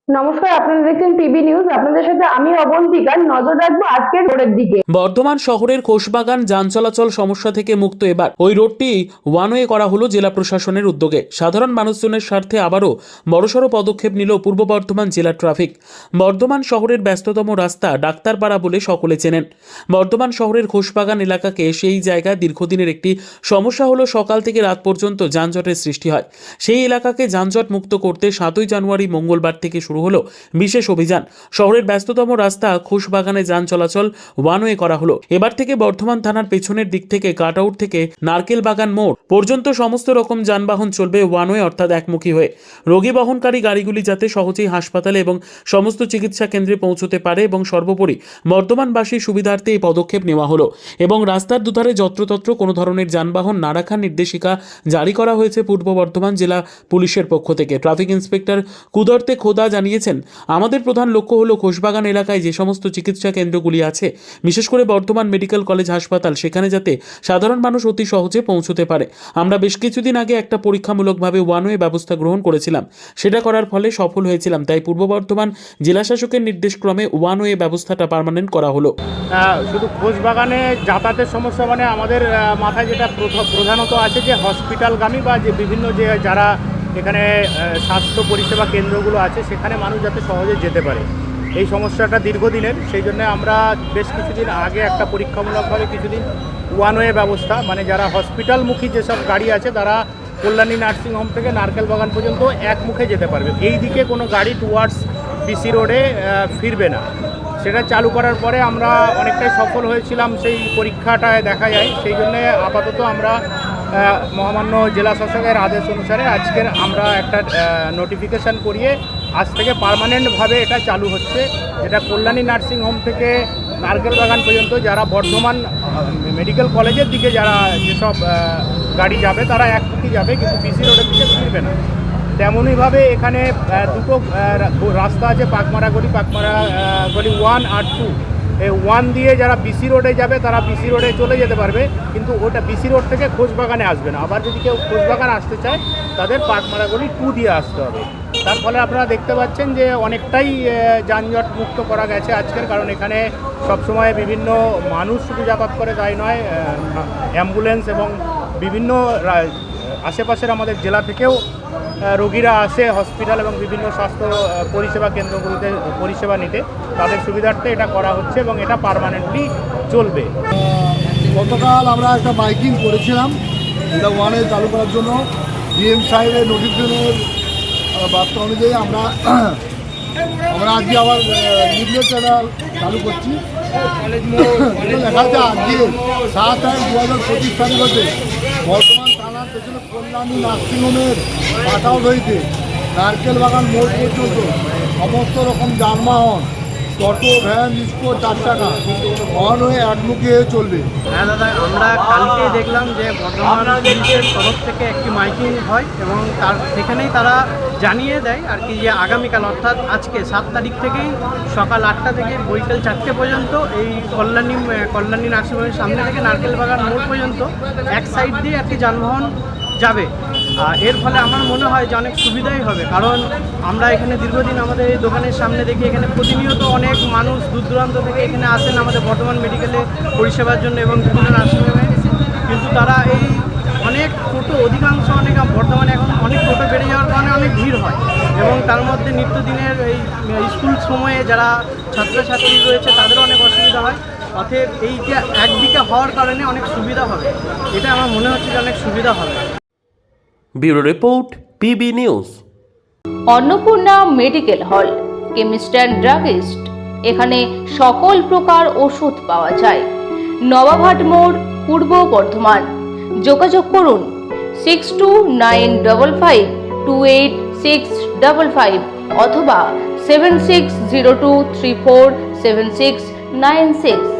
নমস্কার, আপনারা দেখছেন পিবি নিউজ। আপনাদের সাথে আমি অবন্তিকা। নজর রাখবো আজকের রোডের দিকে। বর্ধমান শহরের খোশবাগান যান চলাচল সমস্যা থেকে মুক্ত এবার ওই রোডটি ওয়ান ওয়ে করা হলো জেলা প্রশাসনের উদ্যোগে। সাধারণ মানুষজনের স্বার্থে আবারও বড়সড় পদক্ষেপ নিল পূর্ব বর্ধমান জেলা ট্রাফিক। বর্ধমান শহরের ব্যস্ততম রাস্তা ডাক্তারপাড়া বলে সকলে চেনেন। বর্ধমান শহরের খোশবাগান এলাকাকে সেই জায়গায় দীর্ঘদিনের একটি সমস্যা হলো সকাল থেকে রাত পর্যন্ত যানজটের সৃষ্টি হয়। সেই এলাকাকে যানজট মুক্ত করতে 7ই জানুয়ারি মঙ্গলবার থেকে শুরু হলো বিশেষ অভিযান। শহরের ব্যস্ততম রাস্তা খোশবাগানে যান চলাচল ওয়ান ওয়ে করা হলো। এবার থেকে বর্ধমান থানার পেছনের দিক থেকে কাট আউট থেকে নারকেল বাগান মোড় পর্যন্ত সমস্ত রকম যানবাহন চলবে ওয়ান ওয়ে, অর্থাৎ একমুখী হয়ে। রোগী বহনকারী গাড়িগুলি যাতে সহজেই হাসপাতালে এবং সমস্ত চিকিৎসা কেন্দ্রে পৌঁছতে পারে এবং সর্বোপরি বর্ধমানবাসীর সুবিধার্থে এই পদক্ষেপ নেওয়া হলো এবং রাস্তার দুধারে যত্রতত্র কোনো ধরনের যানবাহন না রাখার নির্দেশিকা জারি করা হয়েছে পূর্ব বর্ধমান জেলা পুলিশের পক্ষ থেকে। ট্রাফিক ইন্সপেক্টর কুদরতে খোদা জানিয়েছেন, আমাদের প্রধান লক্ষ্য হলো খোশবাগান এলাকায় যে সমস্ত চিকিৎসা কেন্দ্রগুলি আছে, বিশেষ করে বর্ধমান মেডিকেল কলেজ হাসপাতাল, সেখানে যাতে সাধারণ মানুষ অতি সহজে পৌঁছতে পারে। আমরা বেশ কিছুদিন আগে একটা পরীক্ষামূলকভাবে ওয়ান ওয়ে ব্যবস্থা গ্রহণ করেছিলাম, সেটা করার ফলে সফল হয়েছিলাম। তাই পূর্ব বর্ধমান জেলা শাসকের নির্দেশক্রমে ওয়ান ওয়ে ব্যবস্থাটা পার্মানেন্ট করা হলো। শুধু খোশবাগানে যাতায়াতের সমস্যা মানে আমাদের মাথায় যেটা প্রধানত আছে যে হসপিটালগামী বা যে বিভিন্ন যে যারা এখানে স্বাস্থ্য পরিষেবা কেন্দ্রগুলো আছে সেখানে মানুষ যাতে সহজে যেতে পারে, এই সমস্যাটা দীর্ঘদিনের। সেই জন্য আমরা বেশ কিছুদিন আগে একটা পরীক্ষামূলকভাবে কিছুদিন ওয়ান ওয়ে ব্যবস্থা, মানে যারা হসপিটালমুখী যেসব গাড়ি আছে তারা কল্যাণী নার্সিংহোম থেকে নারকেল বাগান পর্যন্ত এক মুখে যেতে পারবে, এই দিকে কোনো গাড়ি টুয়ার্ডস বিসি রোডে ফিরবে না। সেটা চালু করার পরে আমরা অনেকটাই সফল হয়েছিলাম, সেই পরীক্ষাটায় দেখা যায়। সেই জন্যে আপাতত আমরা মহামান্য জেলা শাসকের আদেশ অনুসারে আজকের আমরা একটা নোটিফিকেশান করিয়ে আজ থেকে পার্মানেন্টভাবে এটা চালু হচ্ছে। এটা কল্যাণী নার্সিংহোম থেকে নারকেল বাগান পর্যন্ত যারা বর্ধমান মেডিকেল কলেজের দিকে যারা যেসব গাড়ি যাবে তারা একমুখী যাবে, কিন্তু বিসি রোডের দিকে ফিরবে না। তেমনইভাবে এখানে দুটো রাস্তা আছে, পাকমারা গলি 1 আর 2। এই 1 দিয়ে যারা বিসি রোডে যাবে তারা বিসি রোডে চলে যেতে পারবে, কিন্তু ওটা বিসি রোড থেকে খোশবাগানে আসবে না। আবার যদি কেউ খোশবাগান আসতে চায় তাদের পাকমারা গলি 2 দিয়ে আসতে হবে। তার ফলে আপনারা দেখতে পাচ্ছেন যে অনেকটাই যানজট মুক্ত করা গেছে আজকের, কারণ এখানে সবসময় বিভিন্ন মানুষ শুধু যাতায়াত করে তাই নয়, অ্যাম্বুলেন্স এবং বিভিন্ন আশেপাশের আমাদের জেলা থেকেও রোগীরা আসে হসপিটাল এবং বিভিন্ন স্বাস্থ্য পরিষেবা কেন্দ্রগুলোতে পরিষেবা নিতে। তাদের সুবিধার্থে এটা করা হচ্ছে এবং এটা পার্মানেন্টলি চলবে। গতকাল আমরা একটা মাইকিং করেছিলাম এটা ওয়ানে চালু করার জন্য। ডিএম সাহেবের নোটিফিকেশনের বার্তা অনুযায়ী আমরা আজকে আবার লিফলেট চালু করছি। দেখা যাচ্ছে আজকে 7/1/2025 তারিখ হতে বর্ধমান থানার পেছনে কল্যাণী নার্সিংহোমের কাট আউট হইতে নারকেল বাগান মোড় পর্যন্ত সমস্ত রকম যানবাহন, টোটো, ভ্যান, স্কো, 4 চাকা অন হয়ে একমুখী হয়ে চলবে। হ্যাঁ দাদা, আমরা কালকে দেখলাম যে বর্ধমান পুলিশের তরফ থেকে একটি মাইকিং হয় এবং সেখানেই তারা জানিয়ে দেয় আর কি যে আগামীকাল অর্থাৎ আজকে 7 তারিখ থেকেই সকাল 8টা থেকে বৈকাল 4টে পর্যন্ত এই কল্যাণী নার্সিংহোমের সামনে থেকে নারকেল বাগান মোড় পর্যন্ত এক সাইড দিয়ে একটি যানবাহন যাবে। এর ফলে আমার মনে হয় যে অনেক সুবিধাই হবে, কারণ আমরা এখানে দীর্ঘদিন আমাদের এই দোকানের সামনে দেখি এখানে প্রতিনিয়ত অনেক মানুষ দূর দূরান্ত থেকে এখানে আসেন আমাদের বর্ধমান মেডিকেলে পরিষেবার জন্য এবং বিভিন্ন নার্সিংহোমে, কিন্তু তারা এই অনেক টোটো অধিকাংশ বর্তমানে এখন অনেক টোটো বেড়ে যাওয়ার কারণে অনেক ভিড় হয় এবং তার মধ্যে নিত্যদিনের এই স্কুল সময়ে যারা ছাত্রছাত্রী রয়েছে তাদেরও অনেক অসুবিধা হয়। অতএব এই যে একদিকে হওয়ার কারণে অনেক সুবিধা হবে, এটা আমার মনে হচ্ছে যে অনেক সুবিধা হবে। Bureau report, PB news. Annapurna medical hall, chemist and druggist. এখানে সকল প্রকার ওষুধ পাওয়া যায়। নবাবহাট মোড়, পূর্ব বর্ধমান। যোগাযোগ করুন 6295528655 অথবা 7602347696।